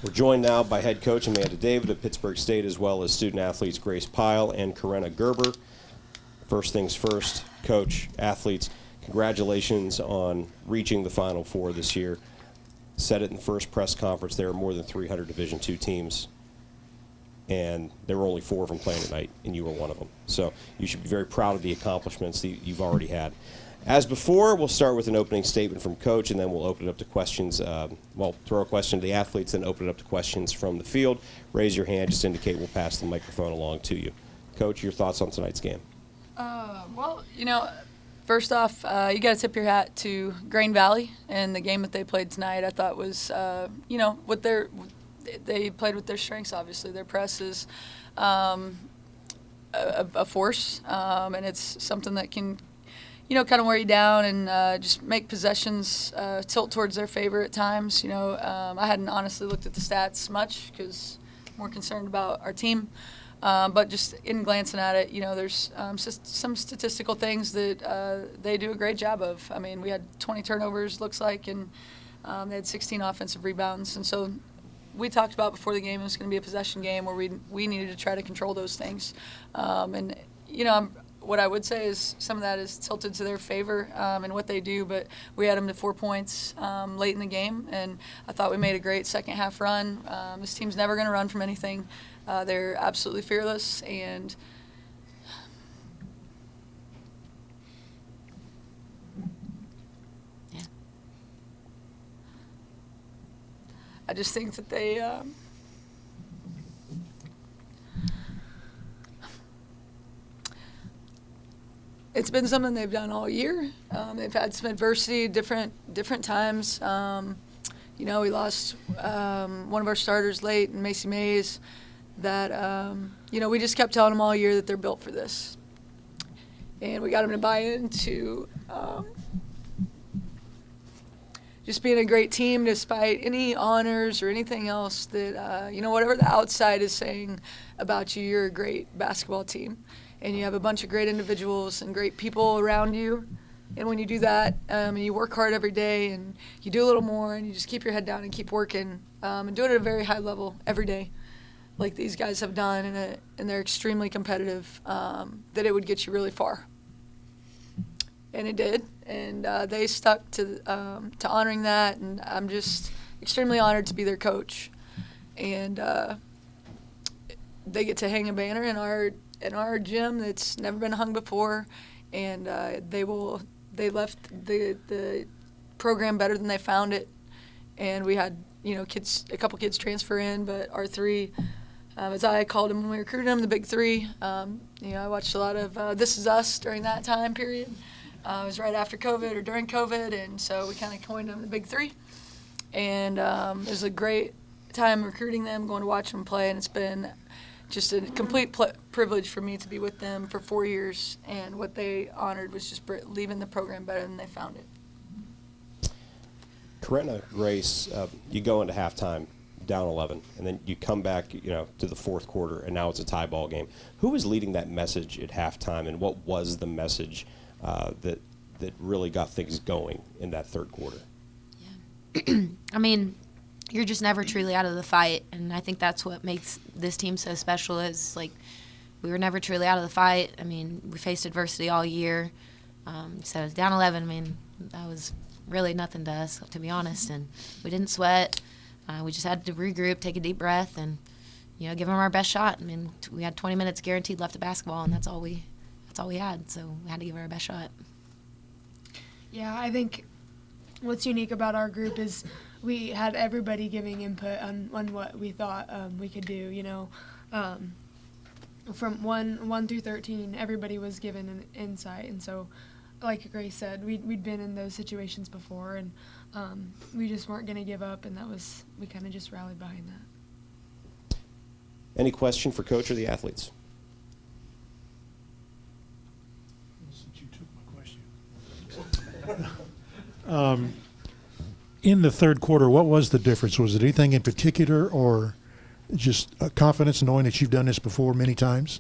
We're joined now by head coach Amanda Davied of Pittsburg State, as well as student athletes Grace Pyle and Karenna Gerber. First things first, coach, athletes, congratulations on reaching the Final Four this year. Said it in the first press conference, there are more than 300 Division II teams, and there were only 4 of them playing tonight, and you were one of them. So you should be very proud of the accomplishments that you've already had. As before, we'll start with an opening statement from Coach, and then we'll open it up to questions. Throw a question to the athletes, then open it up to questions from the field. Raise your hand, just indicate we'll pass the microphone along to you. Coach, your thoughts on tonight's game? First off, you got to tip your hat to Grain Valley and the game that they played tonight. I thought was, they played with their strengths, obviously. Their press is a force, and it's something that can kind of wear you down and just make possessions tilt towards their favor at times. I hadn't honestly looked at the stats much because I'm more concerned about our team. But just in glancing at it, there's just some statistical things that they do a great job of. I mean, we had 20 turnovers, looks like, and they had 16 offensive rebounds. And so we talked about before the game it was going to be a possession game where we needed to try to control those things. What I would say is some of that is tilted to their favor in what they do, but we had them to 4 points late in the game, and I thought we made a great second half run. This team's never going to run from anything. They're absolutely fearless, and I just think that they it's been something they've done all year. They've had some adversity, different times. We lost one of our starters late, in Macy Mays. That we just kept telling them all year that they're built for this, and we got them to buy into just being a great team despite any honors or anything else that whatever the outside is saying about you, you're a great basketball team. And you have a bunch of great individuals and great people around you. And when you do that, and you work hard every day, and you do a little more, and you just keep your head down and keep working, and do it at a very high level every day, like these guys have done, and they're extremely competitive, that it would get you really far. And it did, and they stuck to honoring that, and I'm just extremely honored to be their coach. And they get to hang a banner in our gym that's never been hung before, and they left the program better than they found it. And we had a couple kids transfer in, but our 3, as I called them when we recruited them, the big 3. I watched a lot of This Is Us during that time period. It was right after COVID or during COVID, and so we kind of coined them the big 3. And it was a great time recruiting them, going to watch them play, and it's been just a complete privilege for me to be with them for 4 years, and what they honored was just leaving the program better than they found it. Karenna, Grace, you go into halftime down 11, and then you come back, to the fourth quarter, and now it's a tie ball game. Who was leading that message at halftime, and what was the message that really got things going in that third quarter? Yeah, I mean, you're just never truly out of the fight, and I think that's what makes this team so special. Is like we were never truly out of the fight. I mean, we faced adversity all year. So it was down 11. I mean, that was really nothing to us, to be honest, and we didn't sweat. We just had to regroup, take a deep breath, and give them our best shot. I mean, we had 20 minutes guaranteed left of basketball, and that's all we had. So we had to give it our best shot. Yeah, I think what's unique about our group is we had everybody giving input on what we thought we could do. From 1 through 13, everybody was given an insight, and so, like Grace said, we'd been in those situations before, and we just weren't going to give up, and we kind of just rallied behind that. Any question for Coach or the athletes? Since you took my question. In the third quarter, what was the difference? Was it anything in particular, or just confidence knowing that you've done this before many times?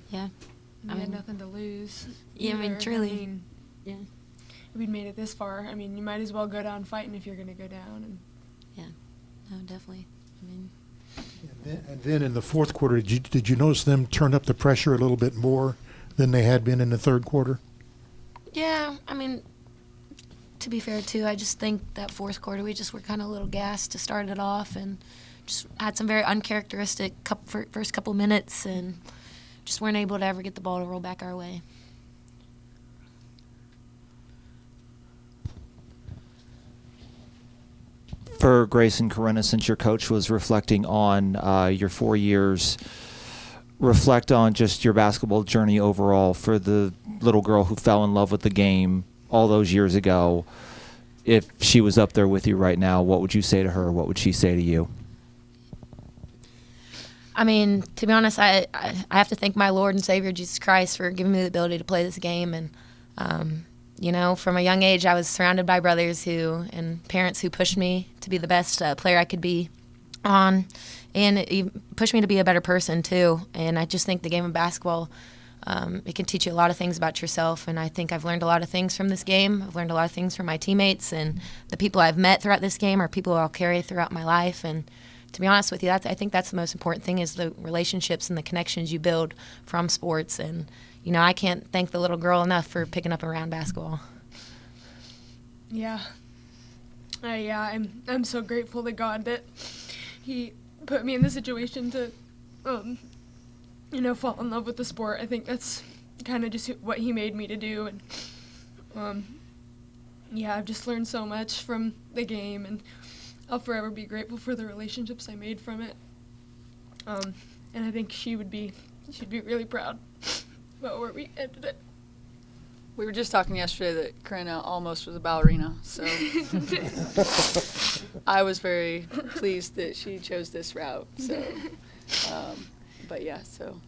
Yeah. We had nothing to lose. Yeah, I mean, truly. Yeah. We'd made it this far. I mean, you might as well go down fighting if you're going to go down. And yeah. No, definitely. I mean, And then in the fourth quarter, did you notice them turn up the pressure a little bit more than they had been in the third quarter? yeah, I mean, to be fair too, I just think that fourth quarter we just were kind of a little gassed to start it off, and just had some very uncharacteristic first couple minutes, and just weren't able to ever get the ball to roll back our way. For Grace and Karenna, since your coach was reflecting on your 4 years, reflect on just your basketball journey overall for the little girl who fell in love with the game all those years ago. If she was up there with you right now, what would you say to her? What would she say to you? I mean, to be honest, I have to thank my Lord and Savior Jesus Christ for giving me the ability to play this game. And you know, from a young age, I was surrounded by brothers and parents who pushed me to be the best player I could be on, and it pushed me to be a better person too. And I just think the game of basketball, it can teach you a lot of things about yourself. And I think I've learned a lot of things from this game. I've learned a lot of things from my teammates, and the people I've met throughout this game are people I'll carry throughout my life. And to be honest with you, I think that's the most important thing, is the relationships and the connections you build from sports. And you know, I can't thank the little girl enough for picking up around basketball. Yeah. I'm so grateful to God that He put me in the situation to, fall in love with the sport. I think that's kind of just what He made me to do. And, I've just learned so much from the game, and I'll forever be grateful for the relationships I made from it. And I think she'd be really proud about where we ended it. We were just talking yesterday that Karenna almost was a ballerina, so I was very pleased that she chose this route. So, but yeah, so.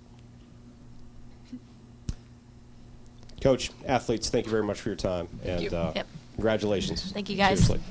Coach, athletes, thank you very much for your time, and you. Yep. congratulations. Thank you, guys. Seriously.